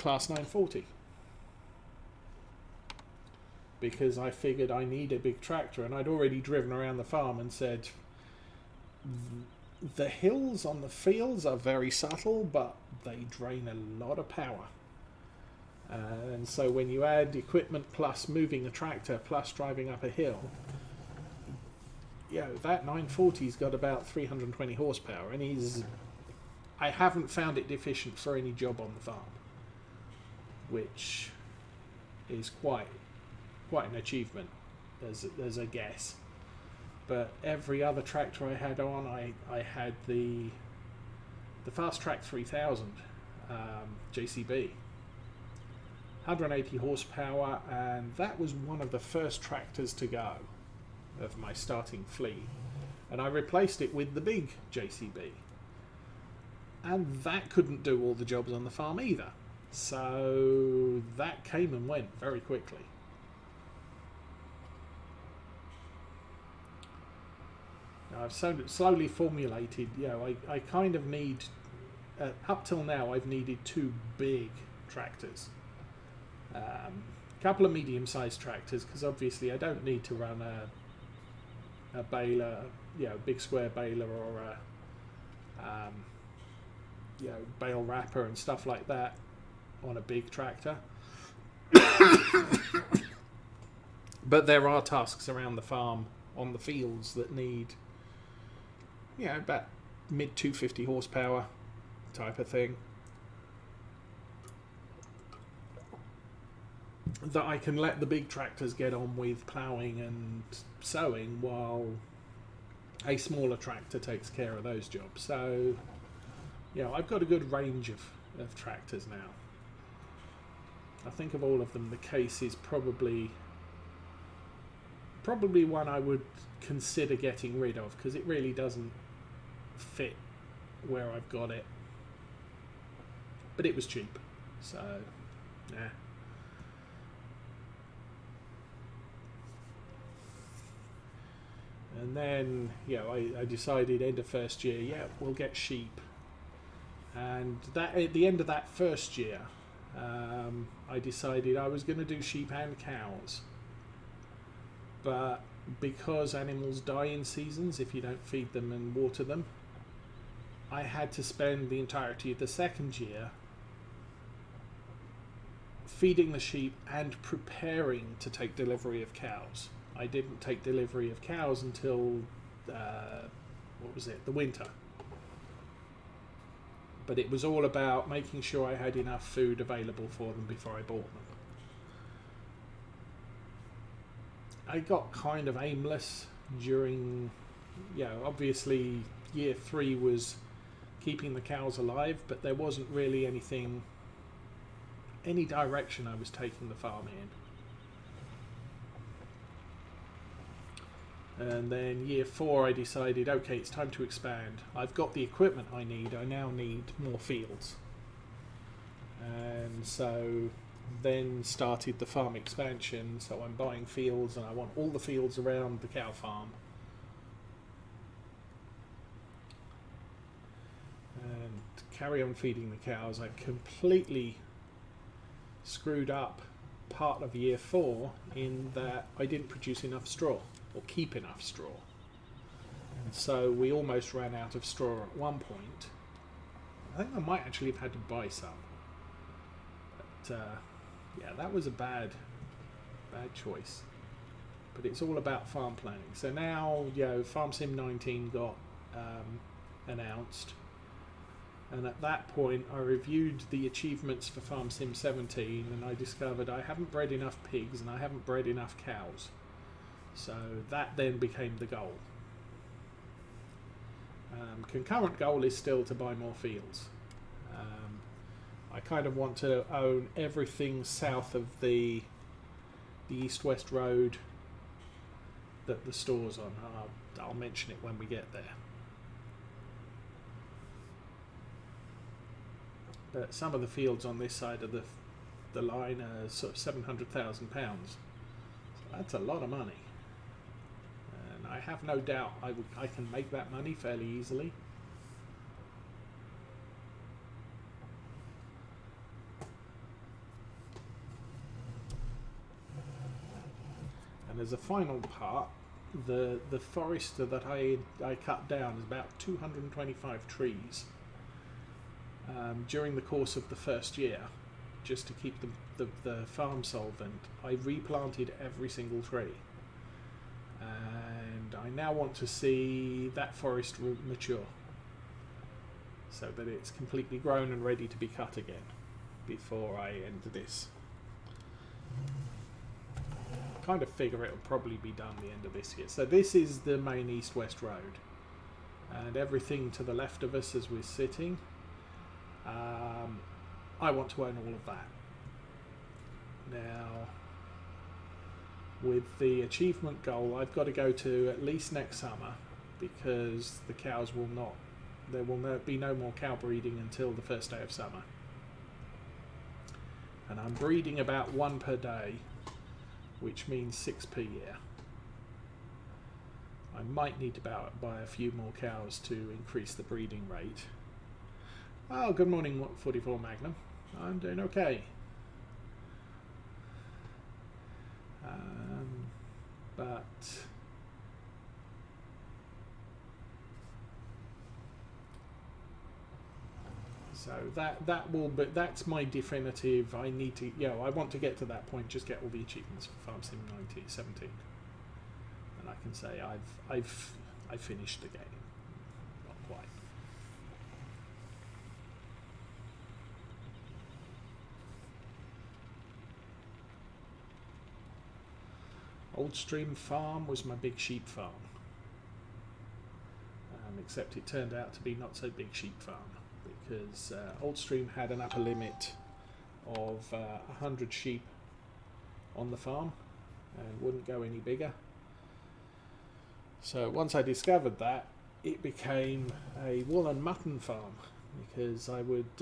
Class 940. Because I figured I need a big tractor, and I'd already driven around the farm and said, the hills on the fields are very subtle, but they drain a lot of power. And so when you add equipment plus moving a tractor plus driving up a hill, that 940's got about 320 horsepower, and I haven't found it deficient for any job on the farm, which is quite an achievement as a guess. But every other tractor I had on, I had the Fast Track 3000 JCB, 180 horsepower, and that was one of the first tractors to go of my starting fleet, and I replaced it with the big JCB, and that couldn't do all the jobs on the farm either, so that came and went very quickly. I've slowly formulated, I kind of need, up till now I've needed 2 big tractors, a couple of medium-sized tractors, because obviously I don't need to run a baler, big square baler, or a bale wrapper and stuff like that on a big tractor. But there are tasks around the farm on the fields that need about mid 250 horsepower type of thing, that I can let the big tractors get on with ploughing and sowing while a smaller tractor takes care of those jobs. So I've got a good range of tractors now. I think of all of them, the Case is probably one I would consider getting rid of, because it really doesn't fit where I've got it, but it was cheap, so yeah. And then I decided end of first year, we'll get sheep, and that at the end of that first year, I decided I was going to do sheep and cows, but because animals die in seasons if you don't feed them and water them, I had to spend the entirety of the second year feeding the sheep and preparing to take delivery of cows. I didn't take delivery of cows until the winter. But it was all about making sure I had enough food available for them before I bought them. I got kind of aimless during, obviously year 3 was keeping the cows alive, but there wasn't really any direction I was taking the farm in. And then year 4 I decided, okay, it's time to expand. I've got the equipment I need, I now need more fields. And so then started the farm expansion, so I'm buying fields, and I want all the fields around the cow farm. And to carry on feeding the cows, I completely screwed up part of year 4 in that I didn't produce enough straw, or keep enough straw. And so we almost ran out of straw at one point. I think I might actually have had to buy some. But that was a bad choice. But it's all about farm planning. So now, Farm Sim 19 got announced. And at that point, I reviewed the achievements for Farm Sim 17, and I discovered I haven't bred enough pigs and I haven't bred enough cows. So that then became the goal. Concurrent goal is still to buy more fields. I kind of want to own everything south of the east-west road that the store's on. I'll mention it when we get there. But some of the fields on this side of the line are sort of £700,000. So that's a lot of money. And I have no doubt I can make that money fairly easily. And as a final part, the forest that I cut down is about 225 trees during the course of the first year, just to keep the farm solvent. I replanted every single tree, and I now want to see that forest mature so that it's completely grown and ready to be cut again before I end this. Kind of figure it'll probably be done the end of this year. So this is the main east-west road, and everything to the left of us as we're sitting, I want to own all of that. Now, with the achievement goal, I've got to go to at least next summer, because the cows will not, there will be no more cow breeding until the first day of summer. And I'm breeding about 1 per day, which means 6 per year. I might need to buy a few more cows to increase the breeding rate. Oh, good morning, 44 Magnum. I'm doing okay. But so that will, but that's my definitive. I need to, I want to get to that point. Just get all the achievements for Farm Sim 17, and I can say I've finished the game. Not quite. Old Stream Farm was my big sheep farm, except it turned out to be not so big sheep farm, because Old Stream had an upper limit of 100 sheep on the farm and wouldn't go any bigger. So once I discovered that, it became a wool and mutton farm, because I would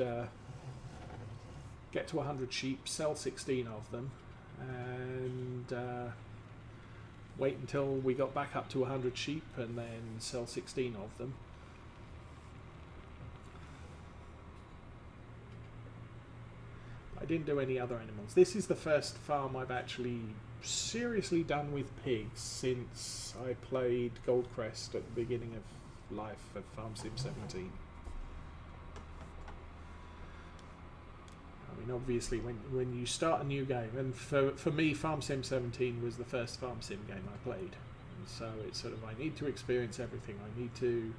get to 100 sheep, sell 16 of them, and wait until we got back up to 100 sheep and then sell 16 of them. I didn't do any other animals. This is the first farm I've actually seriously done with pigs since I played Goldcrest at the beginning of life of Farm Sim 17. I mean, obviously when you start a new game, and for me Farm Sim 17 was the first Farm Sim game I played, and so it's sort of, I need to experience everything. I need to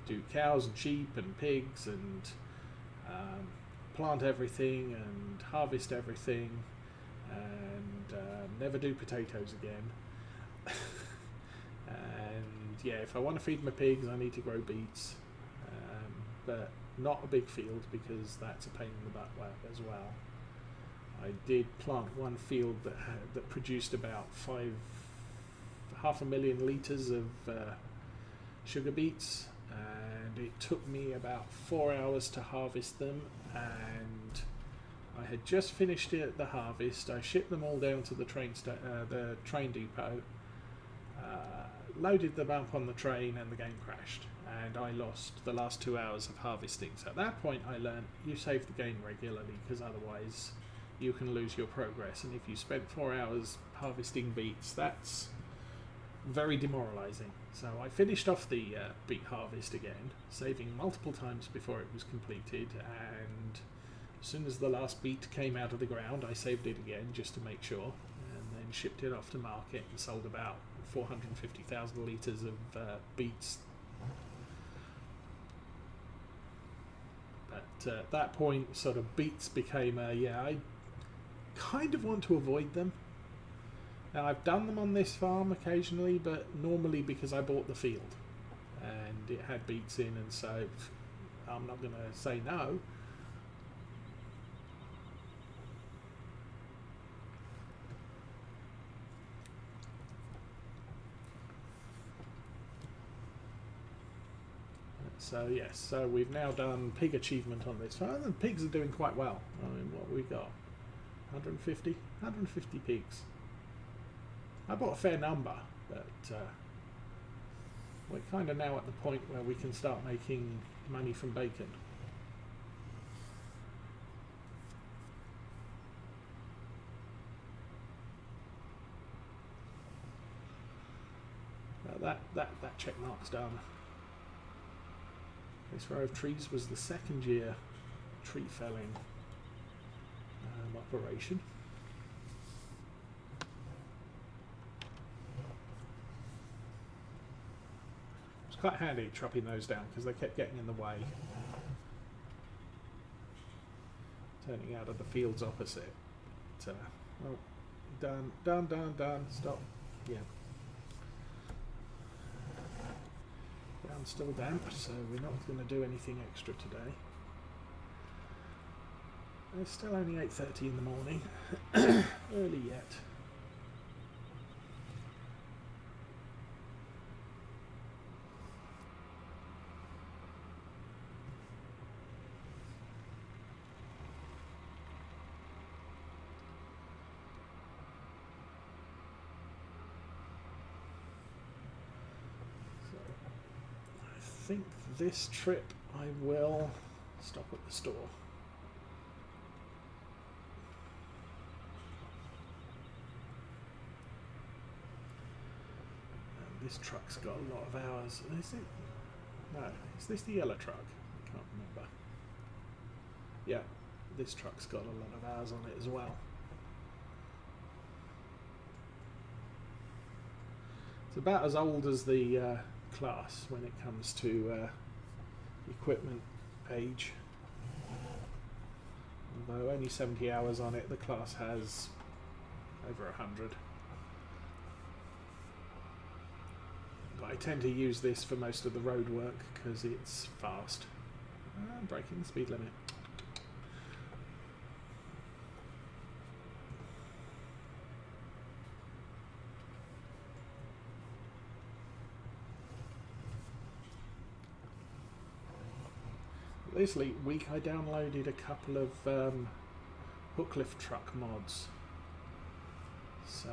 do cows and sheep and pigs and plant everything and harvest everything, and never do potatoes again. And yeah, if I want to feed my pigs, I need to grow beets, but not a big field, because that's a pain in the butt as well. I did plant one field that produced about 500,000 litres of sugar beets, and it took me about 4 hours to harvest them, and I had just finished the harvest. I shipped them all down to the train depot, loaded them up on the train, and the game crashed, and I lost the last 2 hours of harvesting. So at that point I learned you save the game regularly, because otherwise you can lose your progress, and if you spent 4 hours harvesting beets, that's very demoralizing. So I finished off the beet harvest again, saving multiple times before it was completed, and as soon as the last beet came out of the ground, I saved it again just to make sure, and then shipped it off to market and sold about 450,000 litres of beets. But at that point, sort of beets became I kind of want to avoid them. Now, I've done them on this farm occasionally, but normally because I bought the field and it had beets in, and so I'm not going to say no. So yes, so we've now done pig achievement on this farm, and pigs are doing quite well. I mean, what we got? 150 pigs. I bought a fair number, but we're kind of now at the point where we can start making money from bacon. that check mark's done. This row of trees was the second year tree felling operation. It's quite handy chopping those down because they kept getting in the way. Turning out of the fields opposite. Well, done, stop. Yeah. Ground's still damp, so we're not going to do anything extra today. It's still only 8:30 in the morning. Early yet. I think this trip I will stop at the store. And this truck's got a lot of hours. Is it? No, is this the yellow truck? I can't remember. Yeah, this truck's got a lot of hours on it as well. It's about as old as the class when it comes to equipment age. Although only 70 hours on it, the class has over 100. But I tend to use this for most of the road work because it's fast. I'm breaking the speed limit. This week I downloaded a couple of hook lift truck mods, so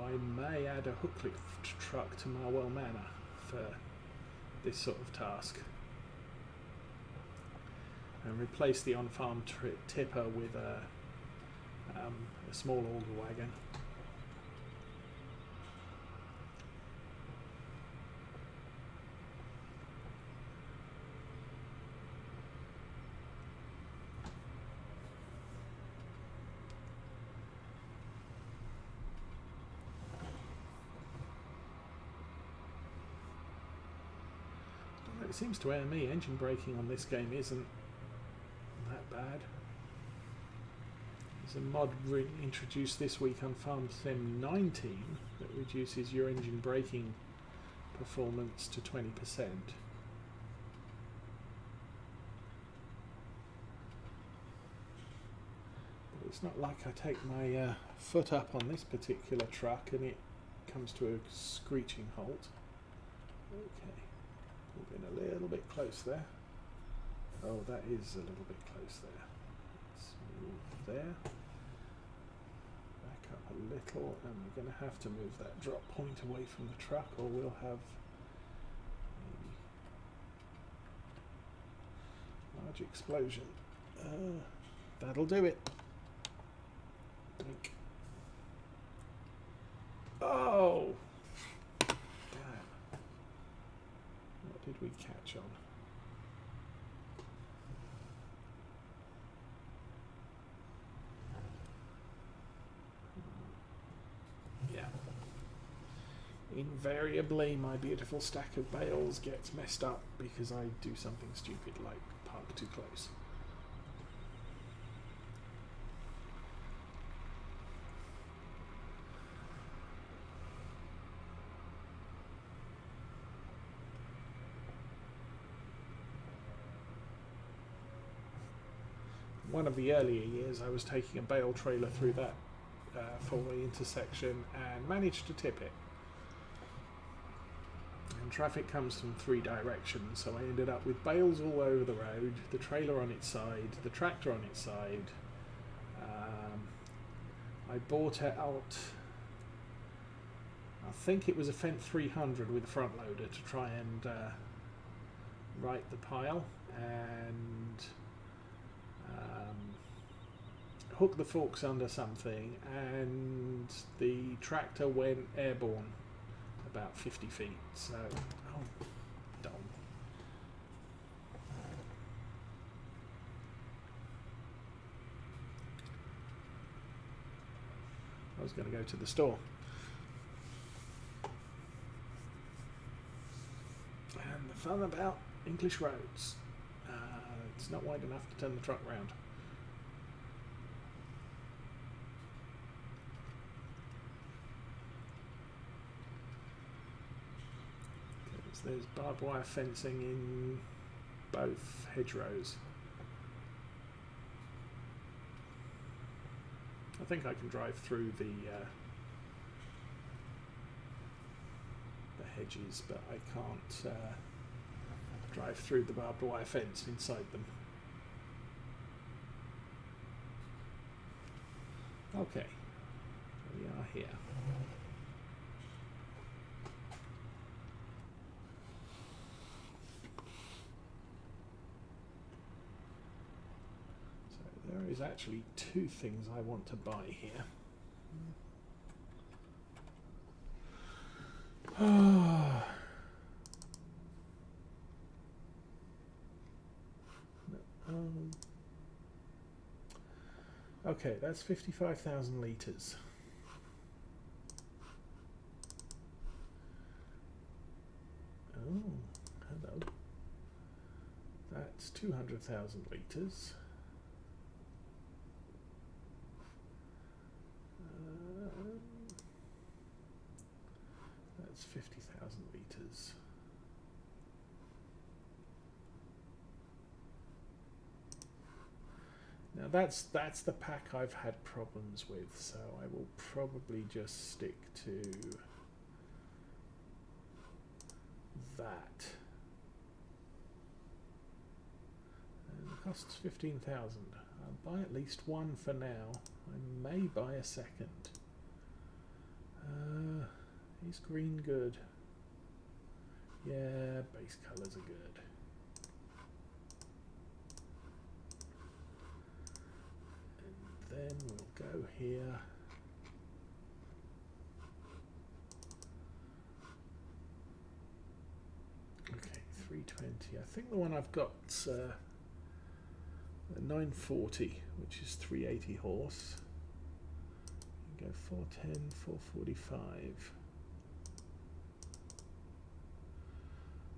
I may add a hook lift truck to Marwell Manor for this sort of task and replace the on-farm tipper with a small auger wagon. It seems to air me. Engine braking on this game isn't that bad. There's a mod introduced this week on Farm Sim 19 that reduces your engine braking performance to 20%. But it's not like I take my foot up on this particular truck and it comes to a screeching halt. Okay. Been a little bit close there. Oh, that is a little bit close there. Let's move there. Back up a little, and we're going to have to move that drop point away from the truck, or we'll have a large explosion. That'll do it. Blink. Oh! Did we catch on? Yeah. Invariably, my beautiful stack of bales gets messed up because I do something stupid like park too close. One of the earlier years I was taking a bale trailer through that four-way intersection and managed to tip it. And traffic comes from three directions, so I ended up with bales all over the road, the trailer on its side, the tractor on its side. I bought out, I think it was a Fendt 300 with a front loader to try and right the pile and hook the forks under something, and the tractor went airborne about 50 feet. So, oh, dumb. I was going to go to the store. And the fun about English roads, it's not wide enough to turn the truck round. There's barbed wire fencing in both hedgerows. I think I can drive through the hedges, but I can't drive through the barbed wire fence inside them. Okay, we are here. There is actually two things I want to buy here. Okay, that's 55,000 litres. Oh, hello. That's 200,000 litres. That's 50,000 litres. Now that's the pack I've had problems with, so I will probably just stick to that. And it costs 15,000. I'll buy at least one for now. I may buy a second. Is green good? Yeah, base colours are good. And then we'll go here. Okay, 320. I think the one I've got's a 940, which is 380 horse. Go 410, 445.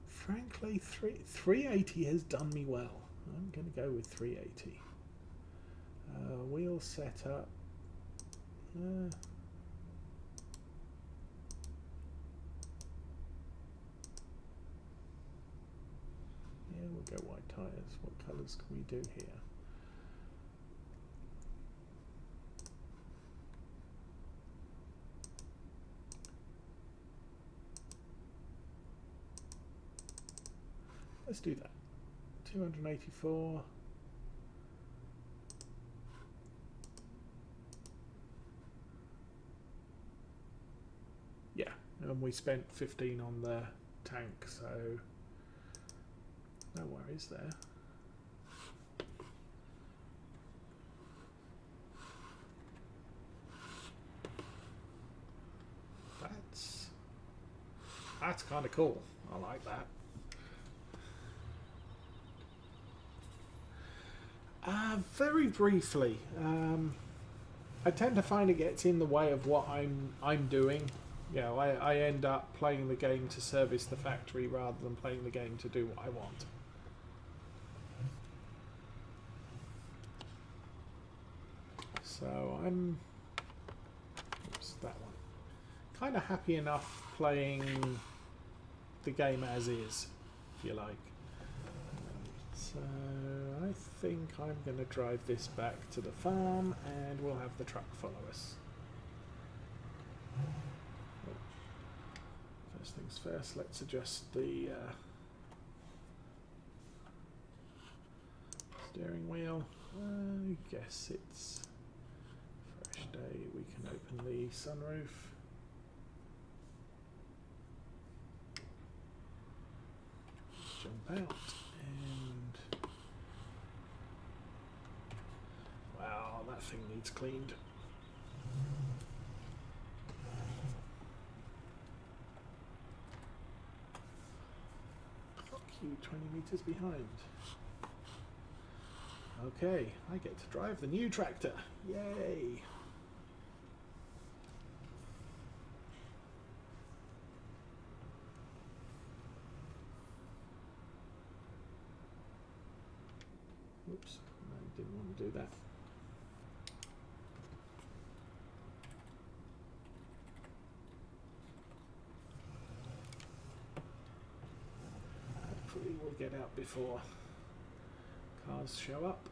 Frankly, 380 has done me well. I'm going to go with 380. Wheel setup. Yeah, we'll go white tyres. What colours can we do here? Let's do that. 284. Yeah, and we spent 15 on the tank, so no worries there. That's kind of cool. I like that. Very briefly, I tend to find it gets in the way of what I'm doing. You know, I end up playing the game to service the factory rather than playing the game to do what I want. So I'm, oops, that one, kind of happy enough playing the game as is, if you like. So I think I'm going to drive this back to the farm and we'll have the truck follow us. First things first, let's adjust the steering wheel. I guess it's a fresh day. We can open the sunroof. Jump out. And wow, that thing needs cleaned. you, 20 metres behind. Okay, I get to drive the new tractor. Yay! Oops, I didn't want to do that. Hopefully we'll get out before cars show up.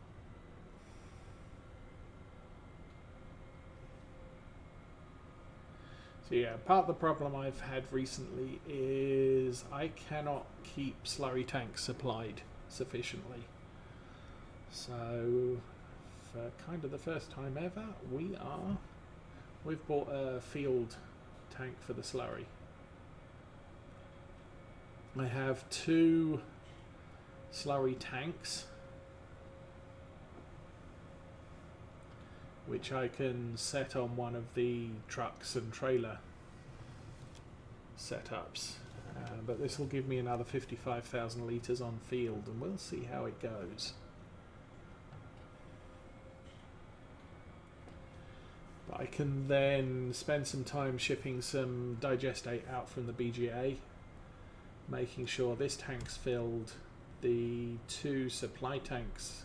So yeah, part of the problem I've had recently is I cannot keep slurry tanks supplied sufficiently. So for kind of the first time ever, we've bought a field tank for the slurry. I have 2 slurry tanks which I can set on one of the trucks and trailer setups, but this will give me another 55,000 litres on field, and we'll see how it goes. But I can then spend some time shipping some digestate out from the BGA, making sure this tank's filled, the 2 supply tanks,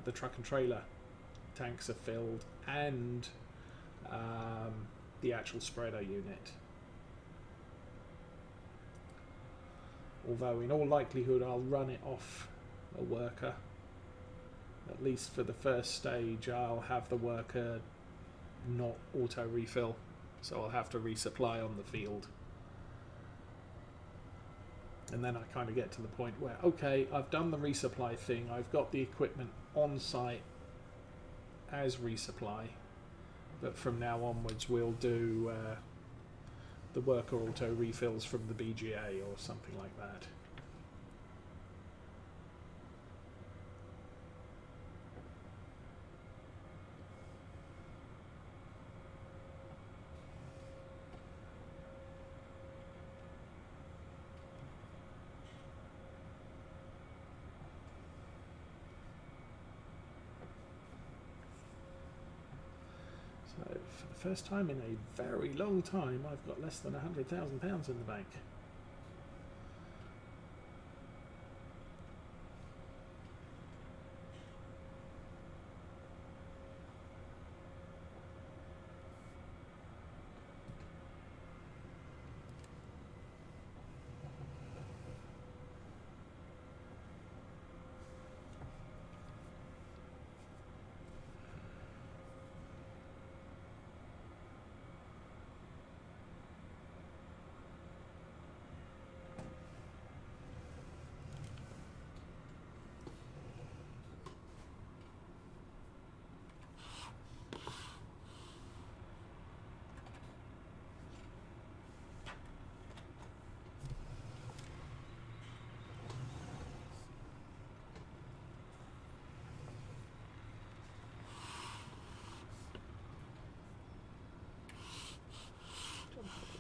the truck and trailer tanks are filled, and the actual spreader unit. Although in all likelihood I'll run it off a worker. At least for the first stage I'll have the worker not auto refill, so I'll have to resupply on the field. And then I kind of get to the point where, okay, I've done the resupply thing, I've got the equipment on site as resupply, but from now onwards we'll do the worker auto refills from the BGA or something like that. So for the first time in a very long time, I've got less than £100,000 in the bank.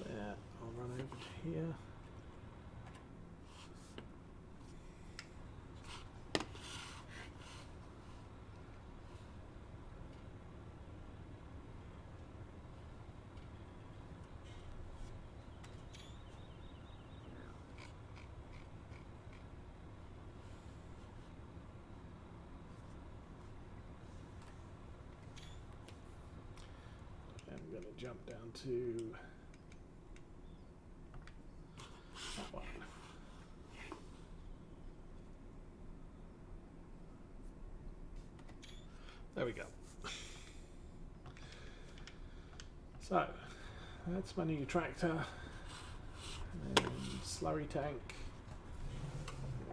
There, I'll run over to here. I'm going to jump down to that one. There we go. So that's my new tractor and slurry tank.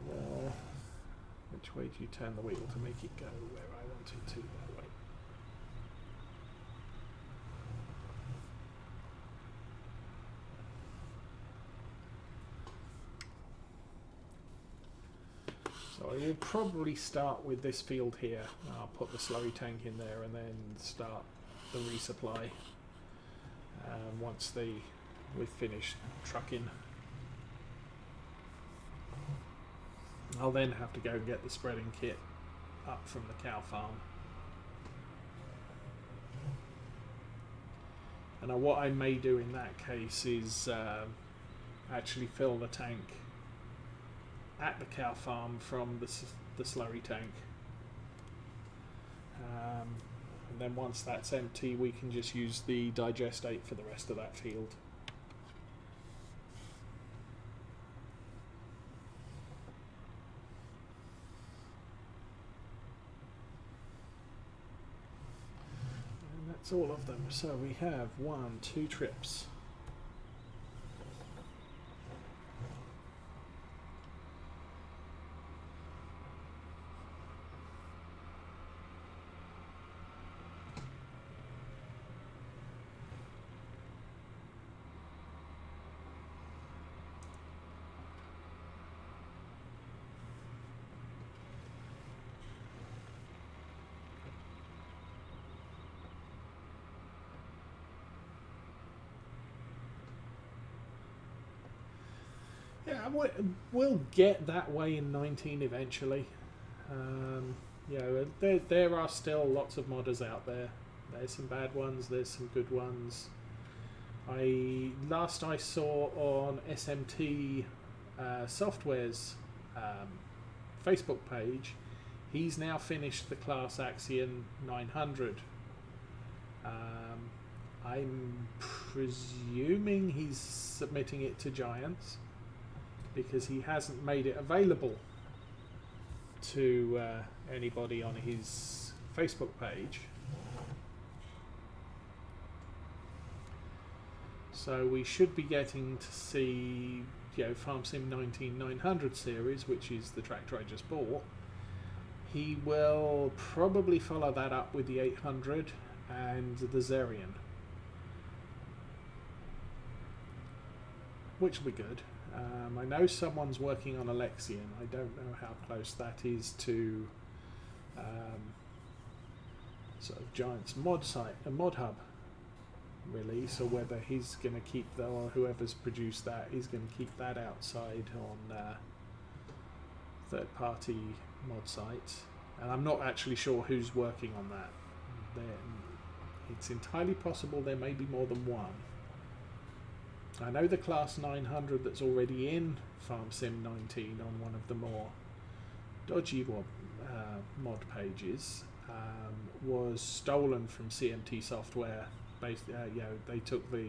Well, which way do you turn the wheel to make it go where I want it to? That way. So I will probably start with this field here. I'll put the slurry tank in there and then start the resupply once we've finished trucking. I'll then have to go and get the spreading kit up from the cow farm. And what I may do in that case is actually fill the tank at the cow farm from the slurry tank. And then once that's empty, we can just use the digestate for the rest of that field. And that's all of them. So we have 2 trips. Yeah, we'll get that way in 19 eventually. There are still lots of modders out there. There's some bad ones, there's some good ones. Last I saw on SMT Software's Facebook page, he's now finished the class Axion 900. I'm presuming he's submitting it to Giants, because he hasn't made it available to anybody on his Facebook page. So we should be getting to see, Farm Sim 900 series, which is the tractor I just bought. He will probably follow that up with the 800 and the Zerion, which will be good. I know someone's working on a Lexion. I don't know how close that is to sort of Giant's mod hub release, or whether he's going to keep that, or whoever's produced that is going to keep that outside on third-party mod sites. And I'm not actually sure who's working on that. It's entirely possible there may be more than one. I know the class 900 that's already in Farm Sim 19 on one of the more dodgy mod pages was stolen from CMT Software. They took the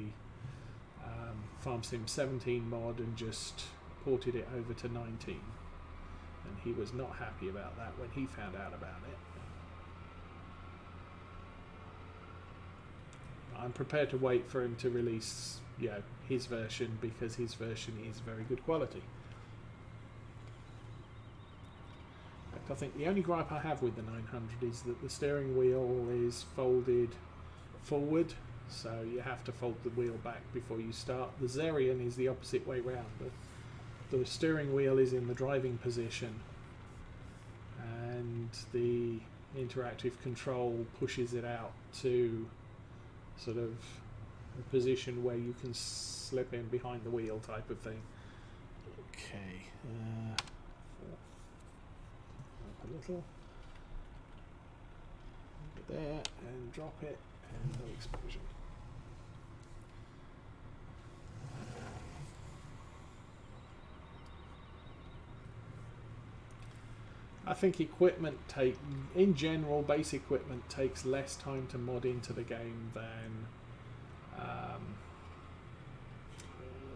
Farm Sim 17 mod and just ported it over to 19, and he was not happy about that when he found out about it. I'm prepared to wait for him to release his version, because his version is very good quality. In fact, I think the only gripe I have with the 900 is that the steering wheel is folded forward, so you have to fold the wheel back before you start. The Zerion is the opposite way round. The steering wheel is in the driving position, and the interactive control pushes it out to sort of a position where you can slip in behind the wheel, type of thing. Okay, up a little, over there, and drop it, and no explosion. I think in general, base equipment takes less time to mod into the game than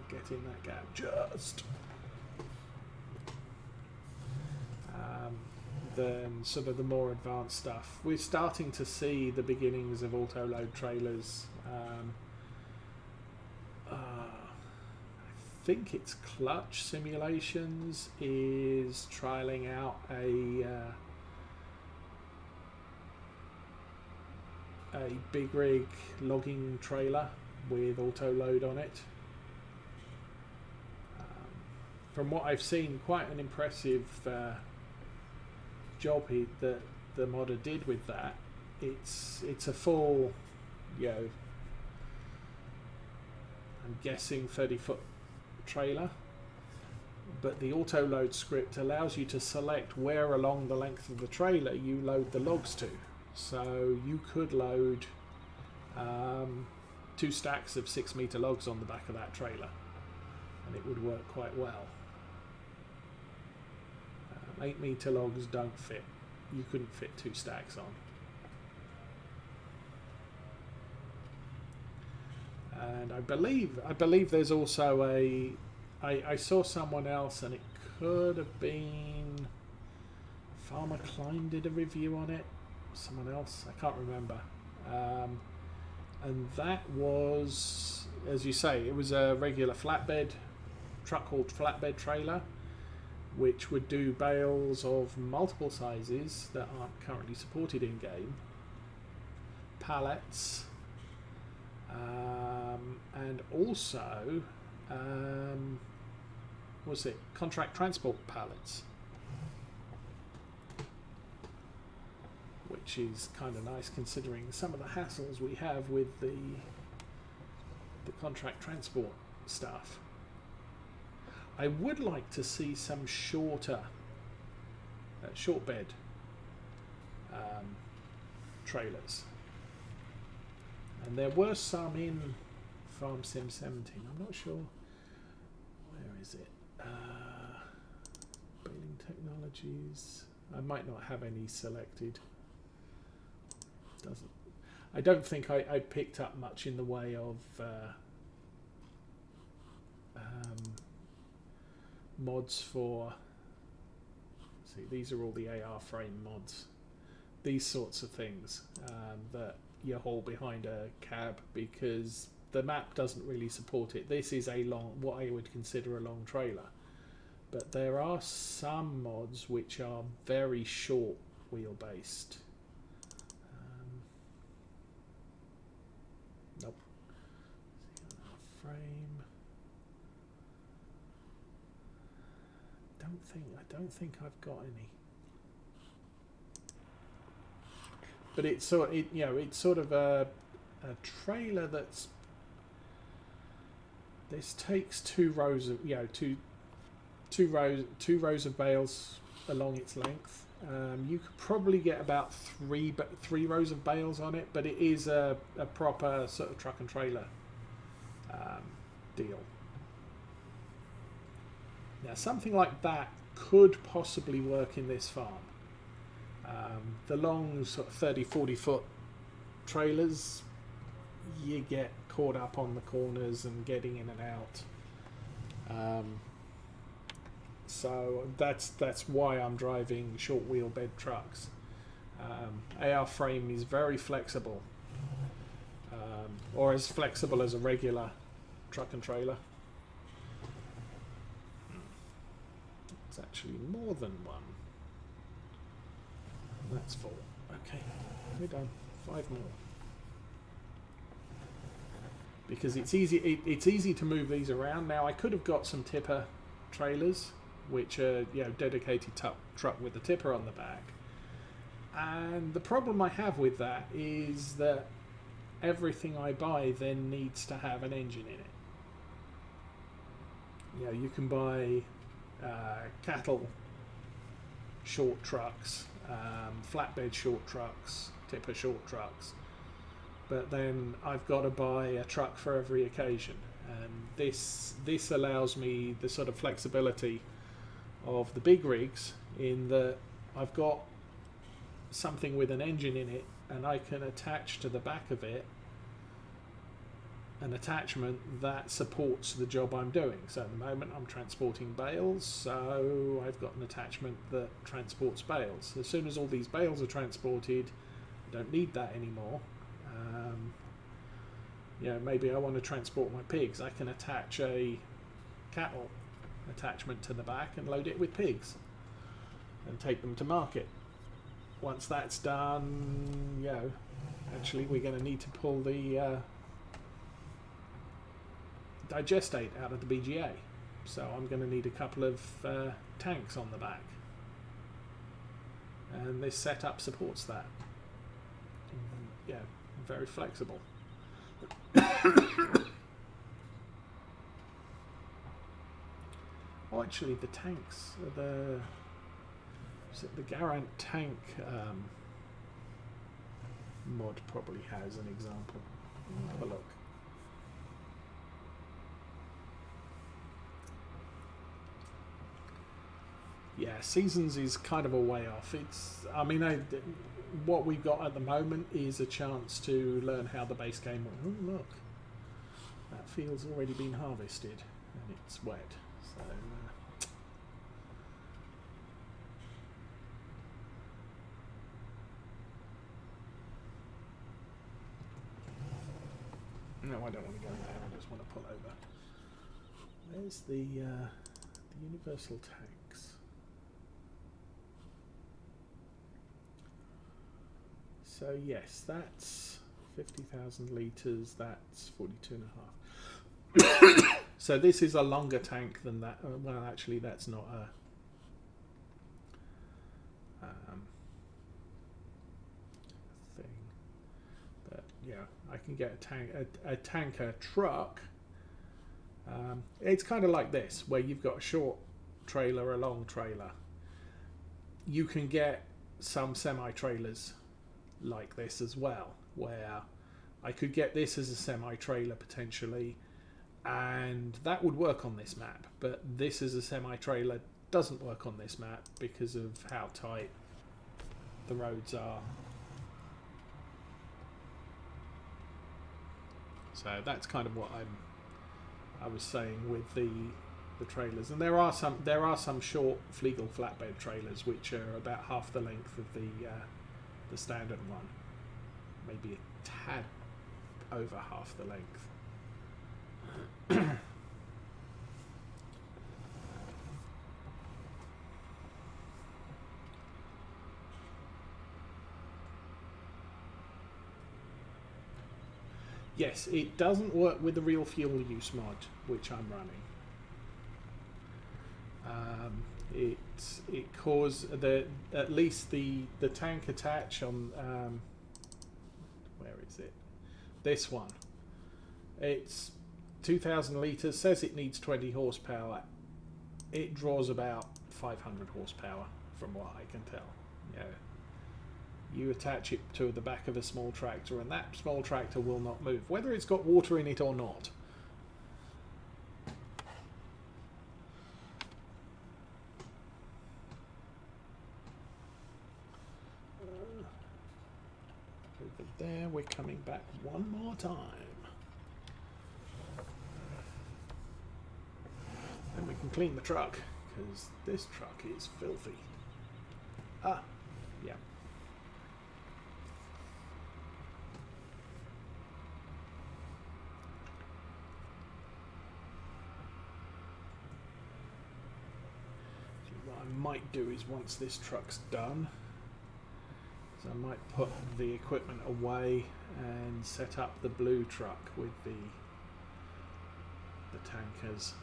get in that gap just than sort of the more advanced stuff. We're starting to see the beginnings of auto-load trailers. I think it's Clutch Simulations is trialing out a big rig logging trailer with auto-load on it. From what I've seen, quite an impressive job that the modder did with that. It's a full, I'm guessing 30-foot trailer, but the auto load script allows you to select where along the length of the trailer you load the logs to. So you could load 2 stacks of 6 metre logs on the back of that trailer, and it would work quite well. 8 metre logs don't fit. You couldn't fit 2 stacks on. And I believe there's also I saw someone else, and it could have been Farmer Klein did a review on it. Someone else, I can't remember. And that was, as you say, it was a regular flatbed, truck-hauled flatbed trailer, which would do bales of multiple sizes that aren't currently supported in-game, pallets, and also was it contract transport pallets, which is kind of nice considering some of the hassles we have with the contract transport stuff. I would like to see some shorter short bed trailers, and there were some in Farm Sim 17. I'm not sure, where is it? Baling Technologies. I might not have any selected. Doesn't. I don't think I picked up much in the way of mods for. See, these are all the AR frame mods. These sorts of things that you haul behind a cab, because the map doesn't really support it. This is a long, what I would consider a long trailer, but there are some mods which are very short wheel-based. Nope. Frame. I don't think I've got any. But it's sort of a trailer that's. This takes 2 rows of two rows of bales along its length. You could probably get about three rows of bales on it, but it is a proper sort of truck and trailer deal. Now, something like that could possibly work in this farm. The long sort of 30-40 foot trailers, you get caught up on the corners and getting in and out. So that's why I'm driving short wheel bed trucks. AR frame is very flexible, or as flexible as a regular truck and trailer. It's actually more than one. That's 4. Okay, we're done. 5 more. Because it's easy. It's easy to move these around. Now I could have got some tipper trailers, which are dedicated truck with the tipper on the back. And the problem I have with that is that everything I buy then needs to have an engine in it. You can buy cattle short trucks, flatbed short trucks, tipper short trucks, but then I've got to buy a truck for every occasion, and this allows me the sort of flexibility of the big rigs, in that I've got something with an engine in it, and I can attach to the back of it an attachment that supports the job I'm doing. So at the moment I'm transporting bales, so I've got an attachment that transports bales. As soon as all these bales are transported, I don't need that anymore. Maybe I want to transport my pigs. I can attach a cattle attachment to the back and load it with pigs and take them to market. Once that's done, actually we're going to need to pull the digestate out of the BGA, so I'm going to need a couple of tanks on the back, and this setup supports that. Very flexible. Oh, actually, the tanks, the Garant tank mod probably has an example. Have a look. Yeah, Seasons is kind of a way off. It's, I mean, what we've got at the moment is a chance to learn how the base game works. Oh, look. That field's already been harvested and it's wet. So, no, I don't want to go there. I just want to pull over. There's the universal tanks. So yes, that's 50,000 litres, that's 42 and a half. So this is a longer tank than that. Well, actually, that's not a... thing. But yeah, I can get a tanker truck. It's kind of like this, where you've got a short trailer, a long trailer. You can get some semi-trailers like this as well, where I could get this as a semi-trailer potentially, and that would work on this map, but this as a semi-trailer doesn't work on this map because of how tight the roads are. So that's kind of what I was saying with the trailers, and there are some short Flegel flatbed trailers which are about half the length of the standard one, maybe a tad over half the length. Yes, it doesn't work with the real fuel use mod, which I'm running. It caused at least the tank attach on where is it? This one. It's 2,000 litres. Says it needs 20 horsepower. It draws about 500 horsepower, from what I can tell. Yeah. You attach it to the back of a small tractor, and that small tractor will not move, whether it's got water in it or not. Over there, we're coming back one more time. And we can clean the truck, because this truck is filthy. Ah, yeah. What I might do is, once this truck's done, so I might put the equipment away and set up the blue truck with the tankers.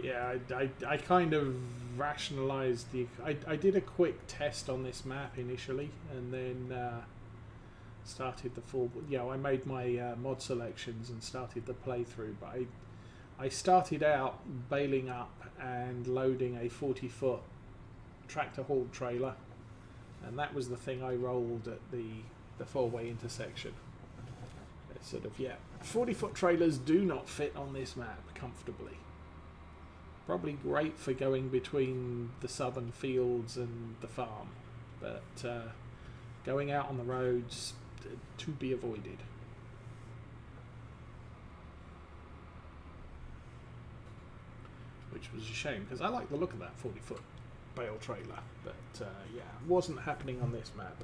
Yeah, I kind of rationalized I did a quick test on this map initially, and then started the full. Yeah, I made my mod selections and started the playthrough. But I started out bailing up and loading a 40-foot tractor hauled trailer, and that was the thing I rolled at the four-way intersection. It's sort of, yeah, 40-foot trailers do not fit on this map comfortably. Probably great for going between the southern fields and the farm, but going out on the roads, to be avoided. Which was a shame, because I like the look of that 40-foot bale trailer, but yeah, wasn't happening on this map.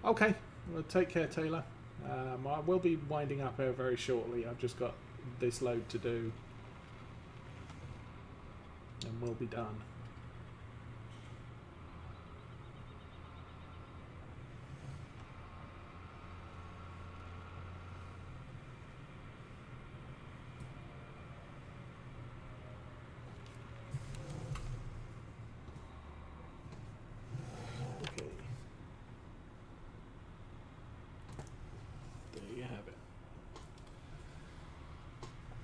Okay, well, take care, Taylor. I will be winding up here very shortly. I've just got this load to do, and we'll be done.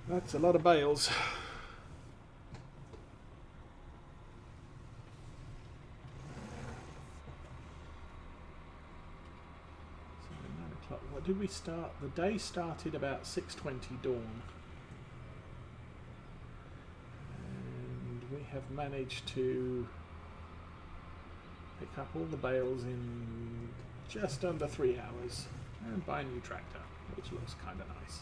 That's a lot of bales. So 9 o'clock. What did we start? The day started about 6:20 dawn. And we have managed to pick up all the bales in just under 3 hours and buy a new tractor, which looks kind of nice.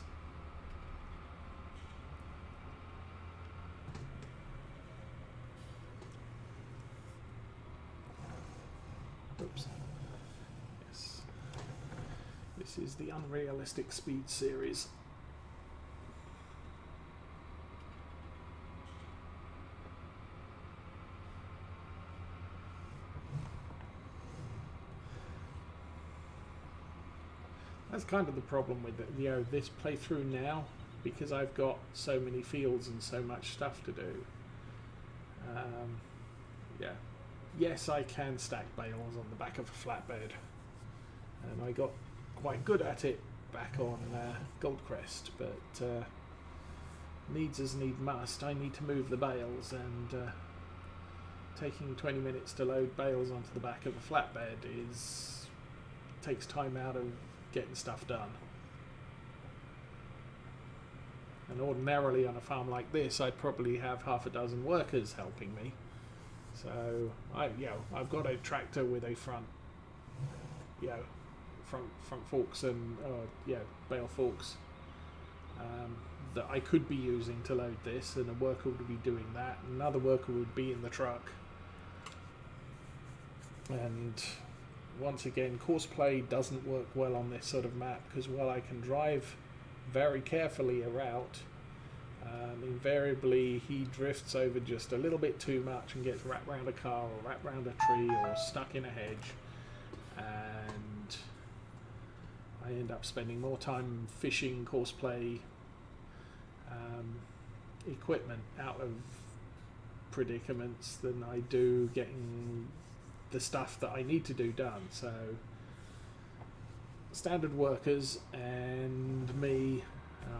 Oops. Yes. This is the Unrealistic Speed series. That's kind of the problem with it, this playthrough now, because I've got so many fields and so much stuff to do. Yeah. Yes, I can stack bales on the back of a flatbed, and I got quite good at it back on Goldcrest, but needs as need must. I need to move the bales, and taking 20 minutes to load bales onto the back of a flatbed takes time out of getting stuff done. And ordinarily on a farm like this, I'd probably have half a dozen workers helping me. So I've got a tractor with a front forks and bale forks that I could be using to load this, and a worker would be doing that. Another worker would be in the truck. And once again, courseplay doesn't work well on this sort of map, because while I can drive very carefully a route, invariably he drifts over just a little bit too much and gets wrapped around a car or wrapped around a tree or stuck in a hedge, and I end up spending more time fishing courseplay equipment out of predicaments than I do getting the stuff that I need to do done. So standard workers and me.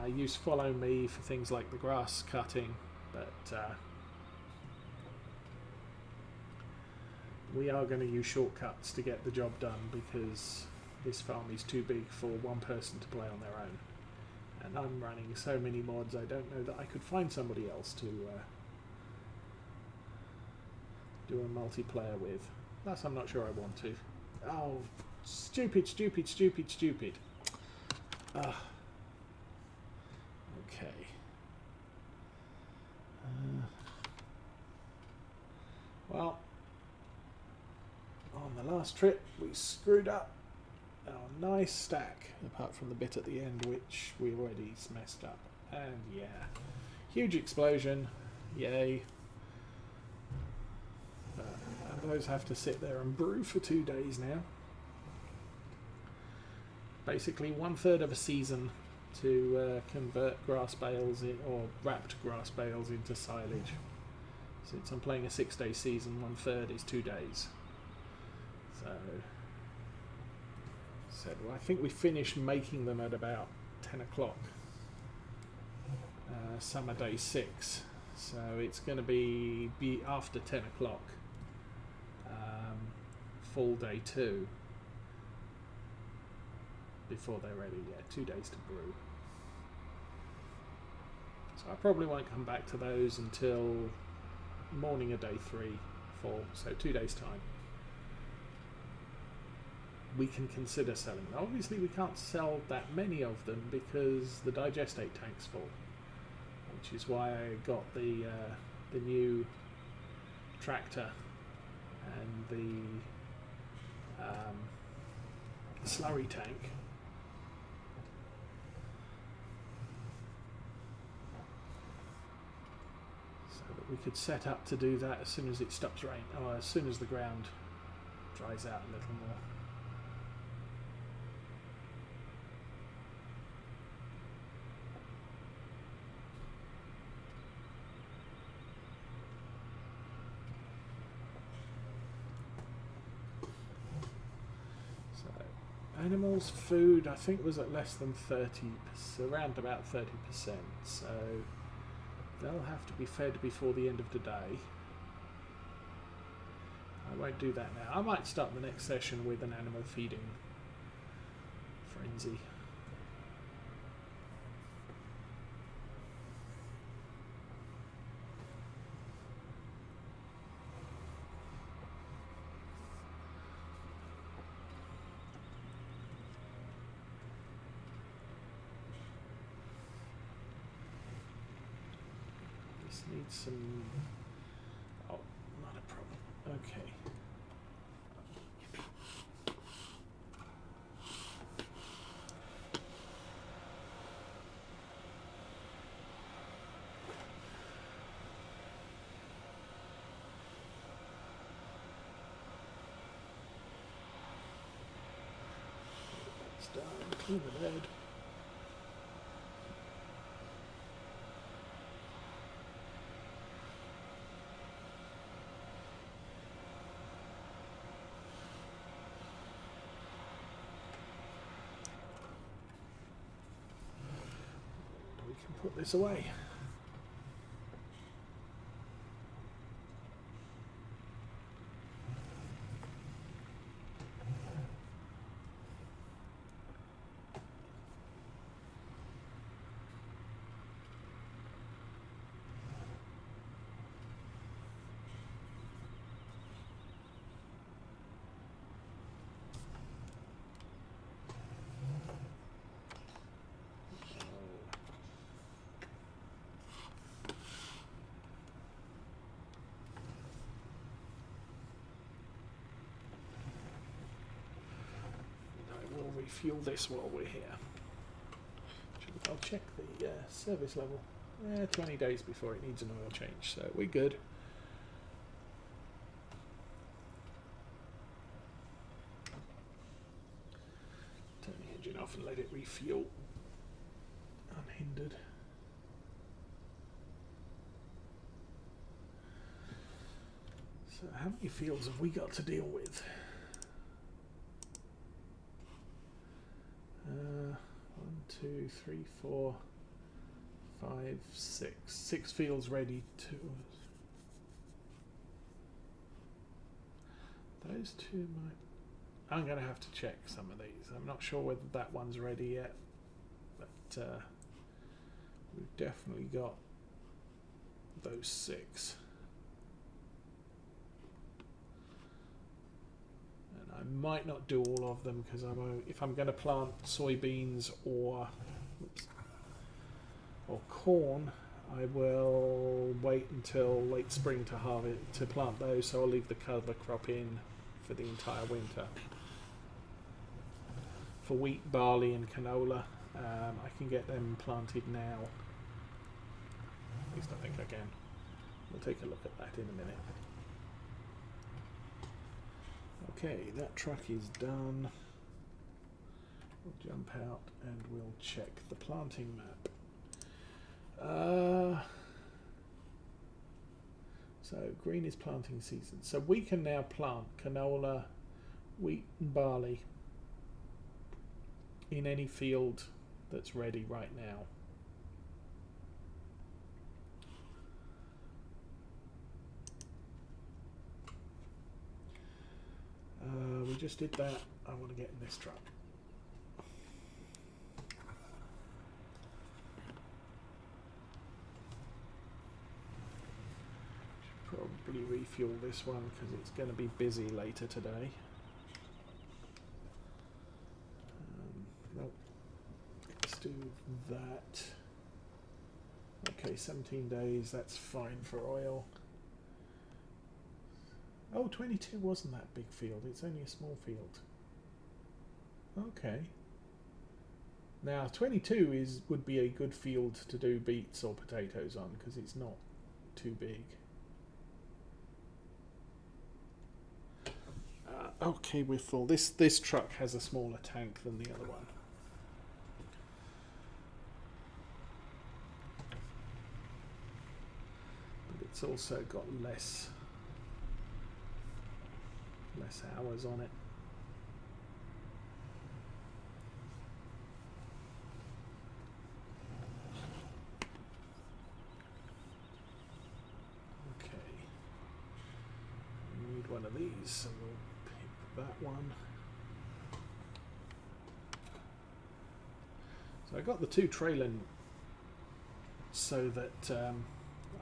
I use follow me for things like the grass cutting, but we are going to use shortcuts to get the job done, because this farm is too big for one person to play on their own, and I'm running so many mods I don't know that I could find somebody else to do a multiplayer with. Thus I'm not sure I want to. Oh, stupid. Okay. Well, on the last trip we screwed up our nice stack, apart from the bit at the end which we already messed up. And yeah, huge explosion, yay. And those have to sit there and brew for 2 days now. Basically 1/3 of a season to convert grass bales or wrapped grass bales into silage. Since I'm playing a 6-day season, 1/3 is 2 days. So I think we finished making them at about 10 o'clock. Summer day 6. So it's going to be after 10 o'clock. Fall day 2. Before they're ready, 2 days to brew. So I probably won't come back to those until morning of day 3, 4, so 2 days time. we can consider selling them. Obviously we can't sell that many of them because the digestate tank's full, which is why I got the new tractor and the slurry tank. So that we could set up to do that as soon as it stops raining, or as soon as the ground dries out a little more. Animals' food, I think, was at less than 30%, around about 30%, so they'll have to be fed before the end of the day. I won't do that now. I might start the next session with an animal feeding frenzy. Need some. Oh, not a problem. Okay. That's done. Clean the bed. Put this away. Refuel this while we're here. I'll check the service level. 20 days before it needs an oil change, so we're good. Turn the engine off and let it refuel unhindered. So how many fields have we got to deal with? 1, 2, 3, 4, 5, 6. 6 fields ready to. Those two might. I'm going to have to check some of these. I'm not sure whether that one's ready yet, but we've definitely got those 6. I might not do all of them because if I'm going to plant soybeans or corn, I will wait until late spring to plant those. So I'll leave the cover crop in for the entire winter. For wheat, barley, and canola, I can get them planted now. At least I think I can. We'll take a look at that in a minute. Okay, that truck is done. We'll jump out and we'll check the planting map. So green is planting season. So we can now plant canola, wheat and barley in any field that's ready right now. We just did that. I want to get in this truck. Should probably refuel this one because it's going to be busy later today. do that. Okay, 17 days, that's fine for oil. Oh, 22 wasn't that big field, it's only a small field. Okay. Now 22 would be a good field to do beets or potatoes on because it's not too big. Okay, we're full. This truck has a smaller tank than the other one. But it's also got less hours on it. One of these, so we'll pick that one. So I got the two trailing so that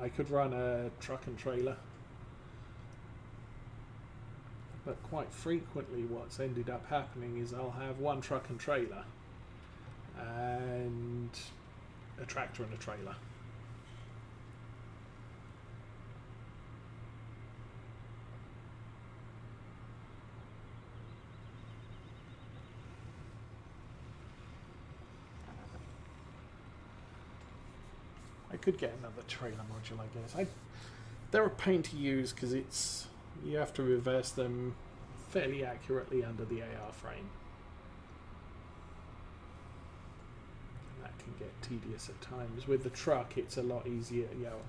I could run a truck and trailer, but quite frequently what's ended up happening is I'll have one truck and trailer and a tractor and a trailer. I could get another trailer module, I guess. They're a pain to use because you have to reverse them fairly accurately under the AR frame. And that can get tedious at times. With the truck, it's a lot easier. You know,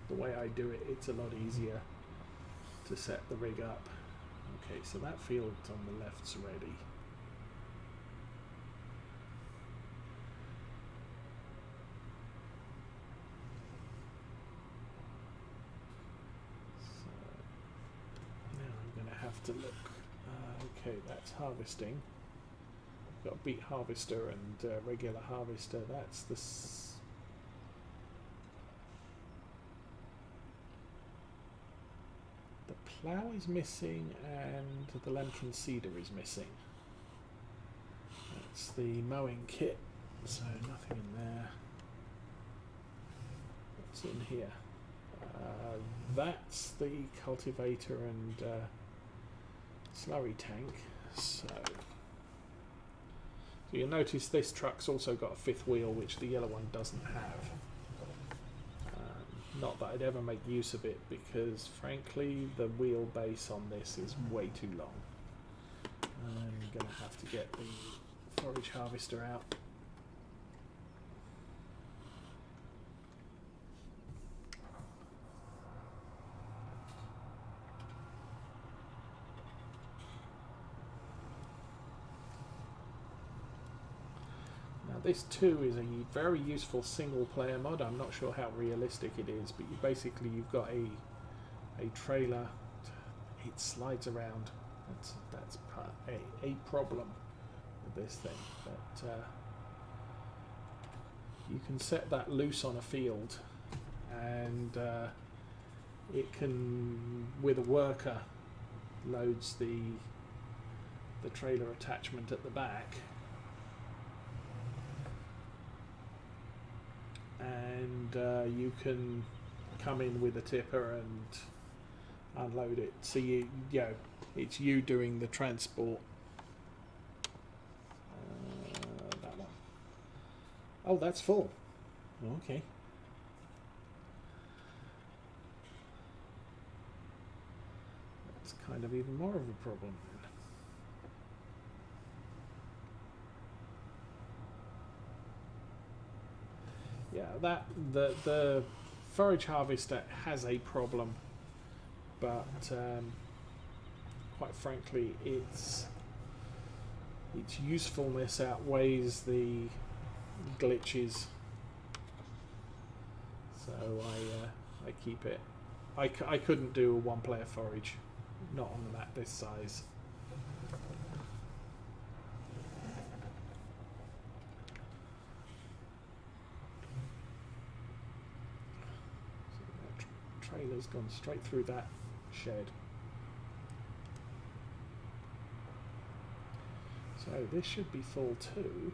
the way I do it, it's a lot easier to set the rig up. Okay, so that field on the left's ready. To look. Okay, that's harvesting. We've got beet harvester and regular harvester. That's the plough is missing and the lambkin seeder is missing. That's the mowing kit, so nothing in there. What's in here? That's the cultivator and slurry tank. So you'll notice this truck's also got a fifth wheel, which the yellow one doesn't have. Not that I'd ever make use of it because frankly the wheelbase on this is way too long. I'm going to have to get the forage harvester out. This too is a very useful single player mod. I'm not sure how realistic it is, but you've got a trailer. It slides around. That's a problem with this thing. But you can set that loose on a field, and it can, with a worker, loads the trailer attachment at the back. And you can come in with a tipper and unload it. So it's you doing the transport. That one. Oh, that's full. Okay. That's kind of even more of a problem. Yeah, the forage harvester has a problem, but quite frankly, its usefulness outweighs the glitches. So I keep it. I couldn't do a one-player forage, not on a map this size. Trailer's gone straight through that shed. So this should be full too.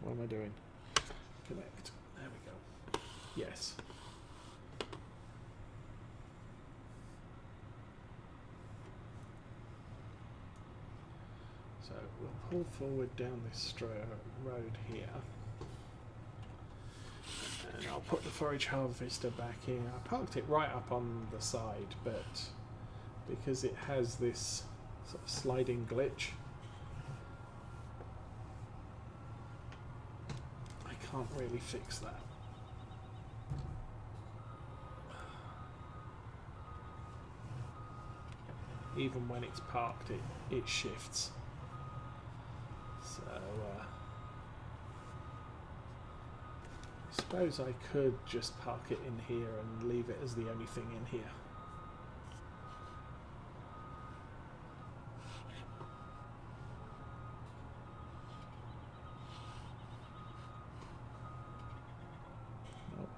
What am I doing? Connect. There we go. Yes. So we'll pull forward down this road here. And I'll put the forage harvester back in. I parked it right up on the side, but because it has this sort of sliding glitch, I can't really fix that. Even when it's parked, it shifts. So I suppose I could just park it in here and leave it as the only thing in here. Nope.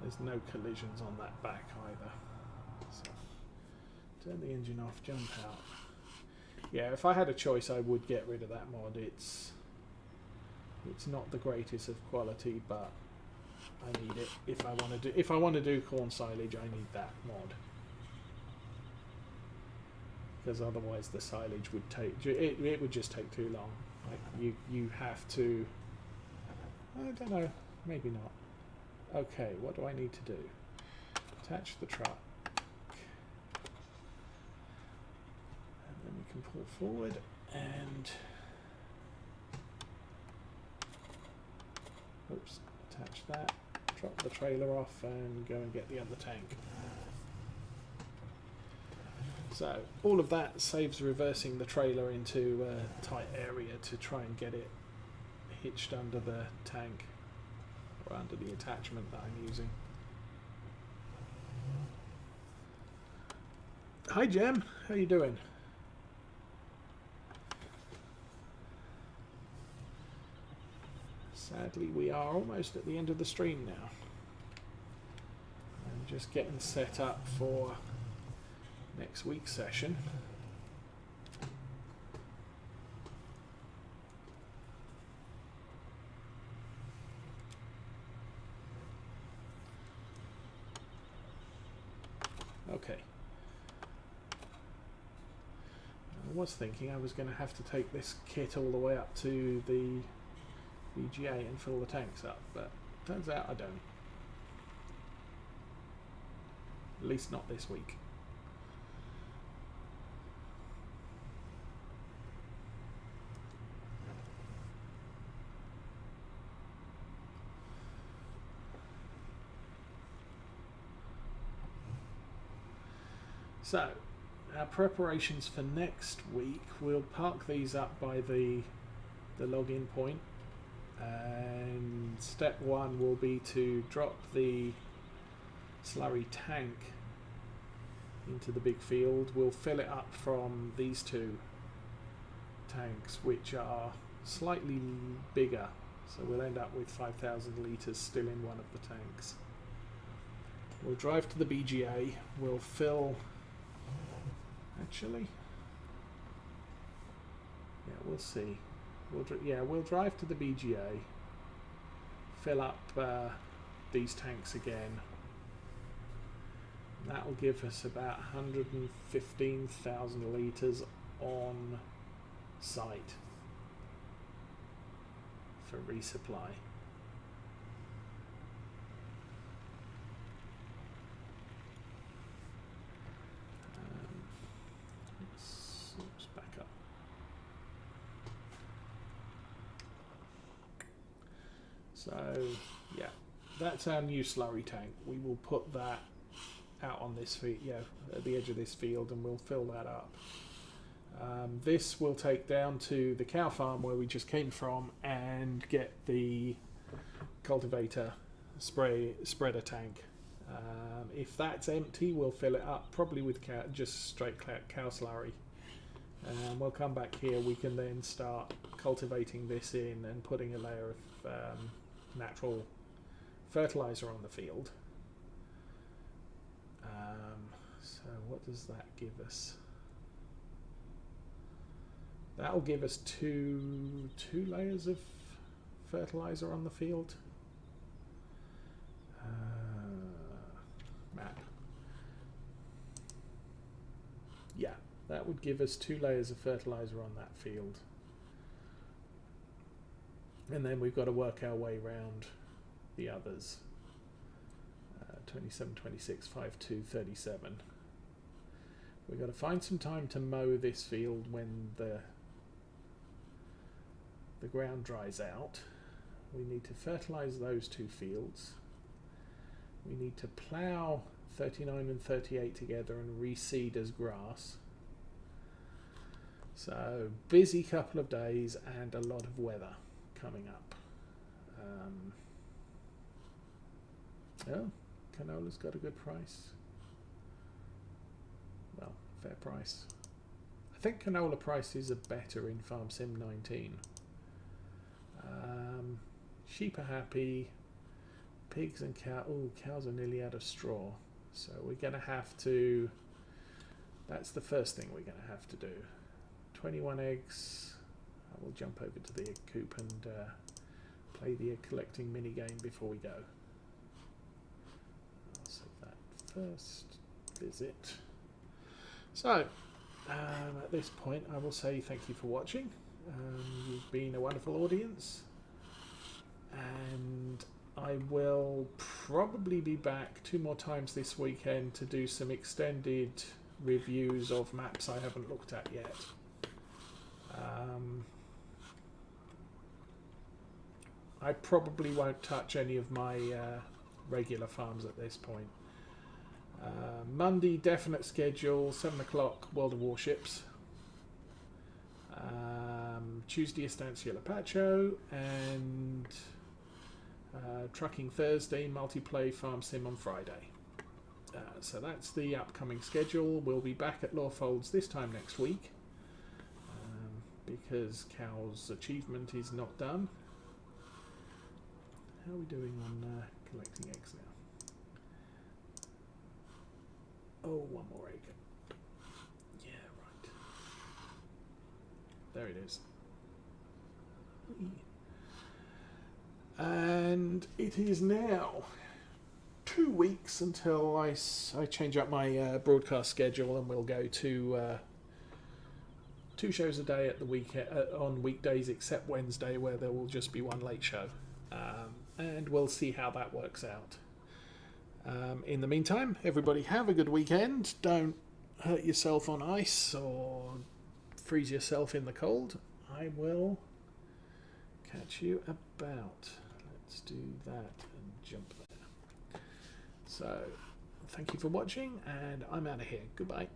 There's no collisions on that back either. So turn the engine off, jump out. Yeah, if I had a choice, I would get rid of that mod. It's not the greatest of quality, but I need it if I want to do. If I want to do corn silage, I need that mod, because otherwise the silage would take. It would just take too long. Like you have to. I don't know. Maybe not. Okay, what do I need to do? Attach the truck. Then we can pull forward and attach that, drop the trailer off and go and get the other tank. So all of that saves reversing the trailer into a tight area to try and get it hitched under the tank or under the attachment that I'm using. Hi Jem, how you doing? Sadly, we are almost at the end of the stream now. I'm just getting set up for next week's session. Okay. I was thinking I was going to have to take this kit all the way up to the BGA and fill the tanks up, but turns out I don't. At least not this week. So, our preparations for next week, we'll park these up by the login point. And step one will be to drop the slurry tank into the big field. We'll fill it up from these two tanks, which are slightly bigger, so we'll end up with 5,000 litres still in one of the tanks. We'll drive to the BGA, we'll fill, actually, yeah, we'll see. We'll drive to the BGA, fill up these tanks again. That will give us about 115,000 litres on site for resupply. Let's back up. So yeah, that's our new slurry tank. We will put that out on this field, at the edge of this field, and we'll fill that up. This will take down to the cow farm where we just came from and get the cultivator spreader tank. If that's empty, we'll fill it up probably with just straight cow slurry. We'll come back here. We can then start cultivating this in and putting a layer of natural fertilizer on the field. So what does that give us? That'll give us two layers of fertilizer on the field. Map. Yeah, that would give us 2 layers of fertilizer on that field. And then we've got to work our way round the others. 27, 26, 5, 2, 37. We've got to find some time to mow this field when the ground dries out. We need to fertilise those 2 fields. We need to plough 39 and 38 together and reseed as grass. So busy couple of days and a lot of weather coming up. Oh, canola's got a good price. Well, fair price. I think canola prices are better in Farm Sim 19. Sheep are happy. Pigs and cows. Oh, cows are nearly out of straw. So we're going to have to. That's the first thing we're going to have to do. 21 eggs. I will jump over to the egg coop and play the egg collecting mini game before we go. I'll save that first visit. So, at this point, I will say thank you for watching. You've been a wonderful audience, and I will probably be back 2 more times this weekend to do some extended reviews of maps I haven't looked at yet. I probably won't touch any of my regular farms at this point. Monday, definite schedule, 7 o'clock, World of Warships. Tuesday, Estancia Lapacho, and Trucking Thursday, Multiplay Farm Sim on Friday. So that's the upcoming schedule. We'll be back at Lawfolds this time next week, because Cow's achievement is not done. How are we doing on collecting eggs now? Oh, 1 more egg. Yeah, right. There it is. And it is now 2 weeks until I change up my broadcast schedule, and we'll go to 2 shows a day at the weekend on weekdays, except Wednesday, where there will just be 1 late show. And we'll see how that works out. In the meantime, everybody have a good weekend. Don't hurt yourself on ice or freeze yourself in the cold. I will catch you about. Let's do that and jump there. So, thank you for watching, and I'm out of here. Goodbye.